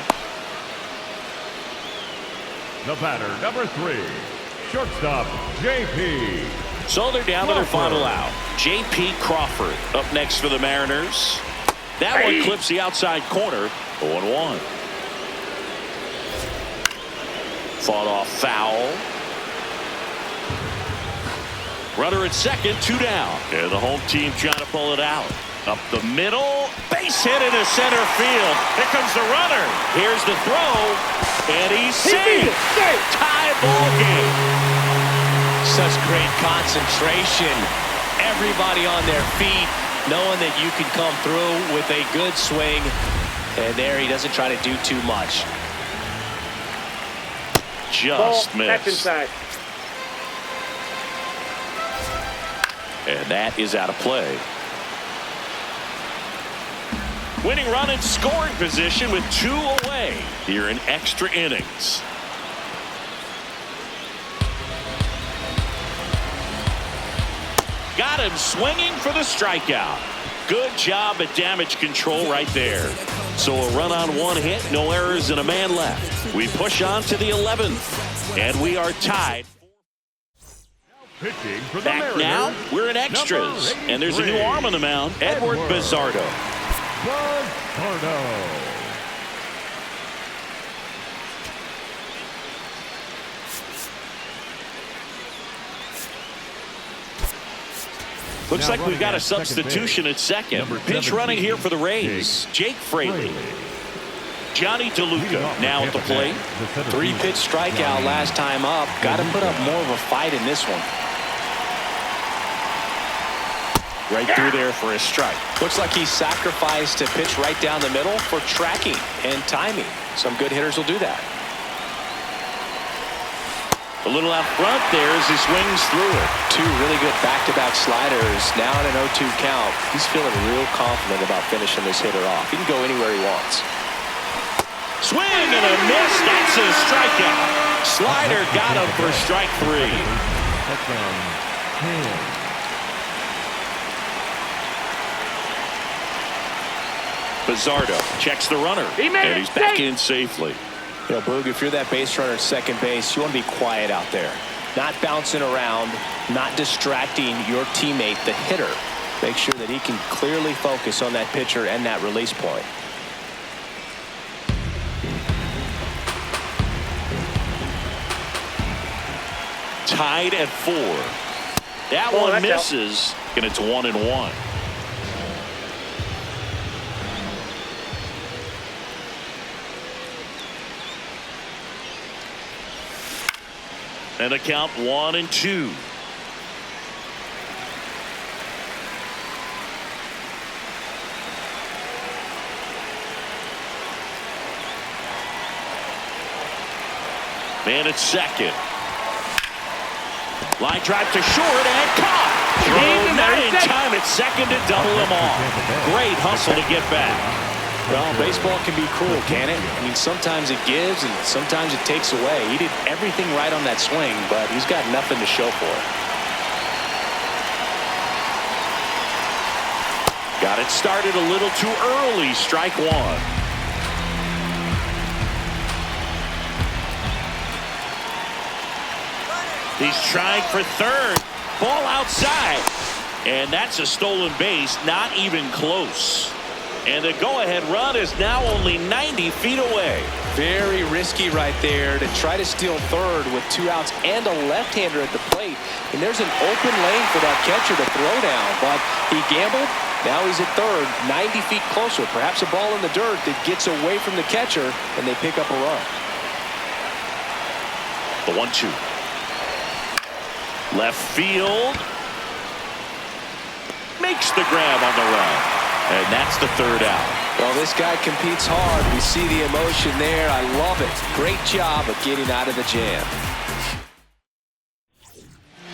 The batter, number 3, shortstop, J.P. So they're down to their final out. J.P. Crawford up next for the Mariners. That one clips the outside corner. 0-1. Fought off foul. Runner at second, 2 down. And the home team trying to pull it out. Up the middle. Base hit into center field. Here comes the runner. Here's the throw. And he's safe. Tie ball game. Such great concentration. Everybody on their feet, knowing that you can come through with a good swing. And there he doesn't try to do too much. Just missed. That's inside. And that is out of play. Winning run in scoring position with 2 away here in extra innings. Got him swinging for the strikeout. Good job at damage control right there. So a run on 1 hit, no errors, and a man left. We push on to the 11th, and we are tied. Pitching for the Back Mariners, now, we're in extras, and there's a new arm on the mound, Edward Bizzardo. Bizzardo. Looks Now like we've got a running at second substitution base, at second. number Pinch running here for the Rays, Jake Fraley. Johnny DeLuca now at the plate. 3-pitch strikeout last time up. Got to put up more of a fight in this one. Right through there for a strike. Looks like he sacrificed to pitch right down the middle for tracking and timing. Some good hitters will do that. A little out front there as he swings through it. 2 really good back-to-back sliders. Now in an 0-2 count. He's feeling real confident about finishing this hitter off. He can go anywhere he wants. Swing and a miss. That's a strikeout. Slider got him for strike 3. Bizzardo checks the runner, and he's back in safely. You know, Boog, if you're that base runner at second base, you want to be quiet out there. Not bouncing around, not distracting your teammate, the hitter. Make sure that he can clearly focus on that pitcher and that release point. Tied at 4. That one misses, and it's 1-1. And the count 1-2. Man at second. Line drive to short and caught. Oh, not in time at second to double him off. Great hustle to get back. Well, baseball can be cruel, can it? I mean, sometimes it gives and sometimes it takes away. He did everything right on that swing, but he's got nothing to show for it. Got it started a little too early. Strike 1. He's trying for third. Ball outside. And that's a stolen base. Not even close. And the go-ahead run is now only 90 feet away. Very risky right there to try to steal third with 2 outs and a left-hander at the plate. And there's an open lane for that catcher to throw down. But he gambled. Now he's at third, 90 feet closer. Perhaps a ball in the dirt that gets away from the catcher, and they pick up a run. The 1-2. Left field. Makes the grab on the run. And that's the third out. Well, this guy competes hard. We see the emotion there. I love it. Great job of getting out of the jam.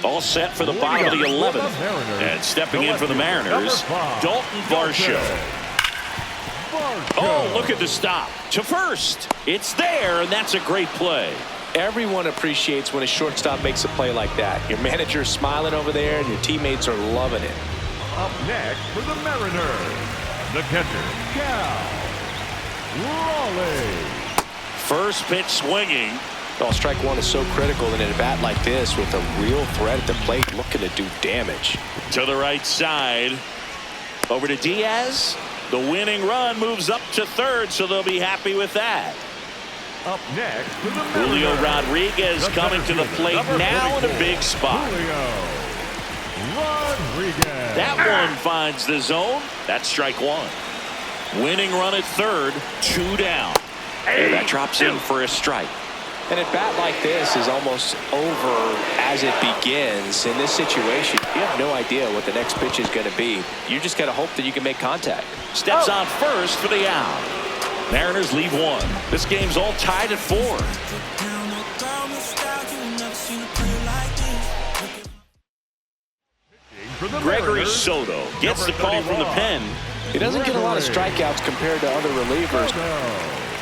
All set for the bottom of the 11th. And stepping in for the Mariners, Dalton Varsho. Oh, look at the stop. To first. It's there, and that's a great play. Everyone appreciates when a shortstop makes a play like that. Your manager's smiling over there, and your teammates are loving it. Up next for the Mariners, the catcher, Cal Raleigh. First pitch swinging. Well, strike 1 is so critical in a bat like this with a real threat at the plate looking to do damage. To the right side. Over to Diaz. The winning run moves up to third, so they'll be happy with that. Up next for the Mariners, Julio Rodriguez coming to the plate now in a big spot. Julio Rodriguez. That one finds the zone. That's strike 1. Winning run at third, 2 down. And that drops in for a strike. And a bat like this is almost over as it begins. In this situation, you have no idea what the next pitch is going to be. You just got to hope that you can make contact. Steps on first for the out. Mariners leave 1. This game's all tied at 4. Gregory Soto gets the call from the pen. He doesn't get a lot of strikeouts compared to other relievers.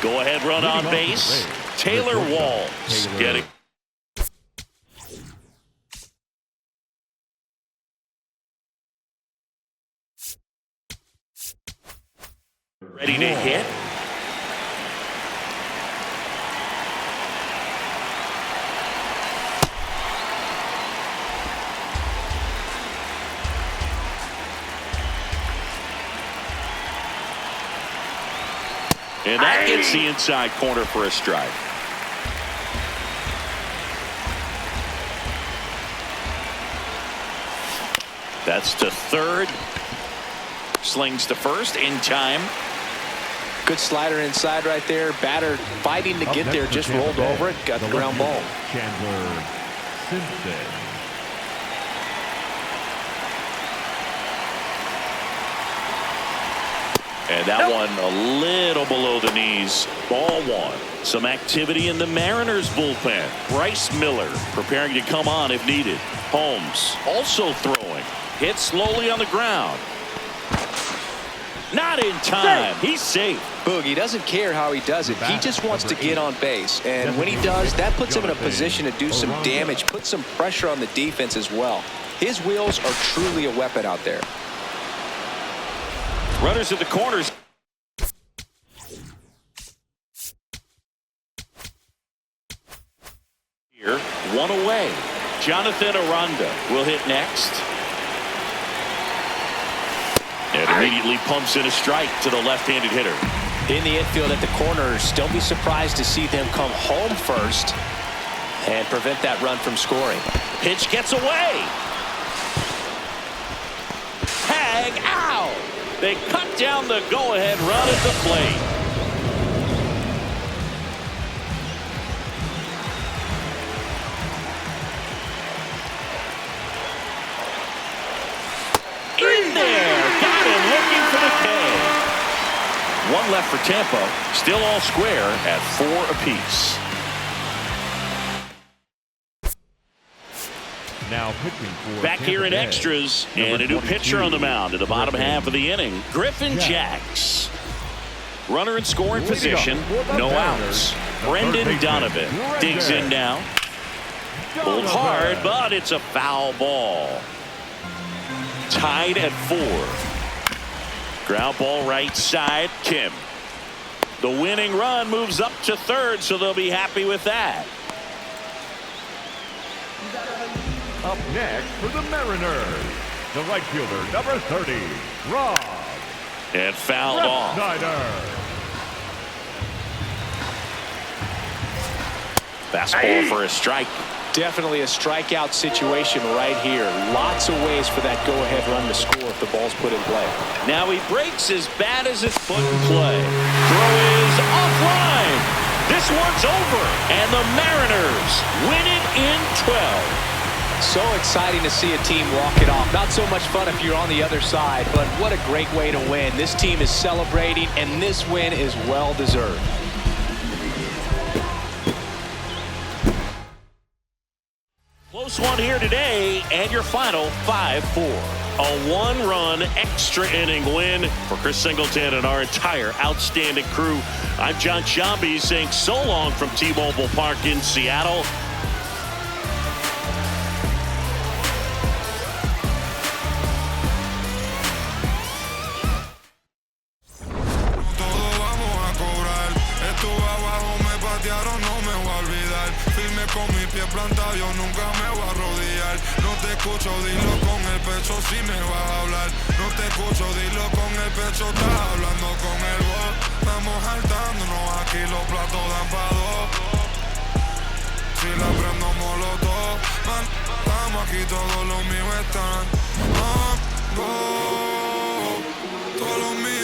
Go ahead run on base. Taylor Walls getting. Ready to hit. And that gets the inside corner for a strike. That's to third. Slings to first in time. Good slider inside right there. Batter fighting to get there. Just rolled over it. Got the ground ball. Chandler Simpson. And that one a little below the knees. Ball 1. Some activity in the Mariners bullpen. Bryce Miller preparing to come on if needed. Holmes also throwing. Hit slowly on the ground. Not in time. He's safe. Boogie doesn't care how he does it. He just wants to get on base. And when he does, that puts him in a position to do some damage, put some pressure on the defense as well. His wheels are truly a weapon out there. Runners at the corners. Here, 1 away. Jonathan Aranda will hit next. And immediately pumps in a strike to the left-handed hitter. In the infield at the corners, don't be surprised to see them come home first and prevent that run from scoring. Pitch gets away. Tag out. They cut down the go-ahead run at the plate. In there. Got him looking for the K. One left for Tampa. Still all square at 4 apiece. Now pitching for Back here in Tampa Bay, extras, number and a new 22, pitcher on the mound in the bottom Griffin half of the inning. Griffin Jacks. Runner in scoring Leading position. off for the No Mariners, outs. the Brendan third baseman, Donovan digs Brendan in now. Pulled hard, but it's a foul ball. Tied at 4. Ground ball right side. Kim. The winning run moves up to third, so they'll be happy with that. Up next for the Mariners, the right fielder, number 30, Rob. And fouled off. Snyder. Fastball for a strike. Definitely a strikeout situation right here. Lots of ways for that go-ahead run to score if the ball's put in play. Now he breaks as bad as his foot in play. Throw is offline. This one's over, and the Mariners win it in 12. So exciting to see a team walk it off. Not so much fun if you're on the other side, but what a great way to win. This team is celebrating, and this win is well-deserved. Close one here today, and your final 5-4. A one-run extra inning win for Chris Singleton and our entire outstanding crew. I'm John Shambi saying so long from T-Mobile Park in Seattle. Con mi pie plantado yo nunca me voy a arrodillar. No te escucho, dilo con el pecho si me vas a hablar. No te escucho, dilo con el pecho, estás hablando con el voz. Estamos saltándonos aquí, los platos dan pa' dos. Si la prendo molotov, man, estamos aquí, todos los míos están. Todos los míos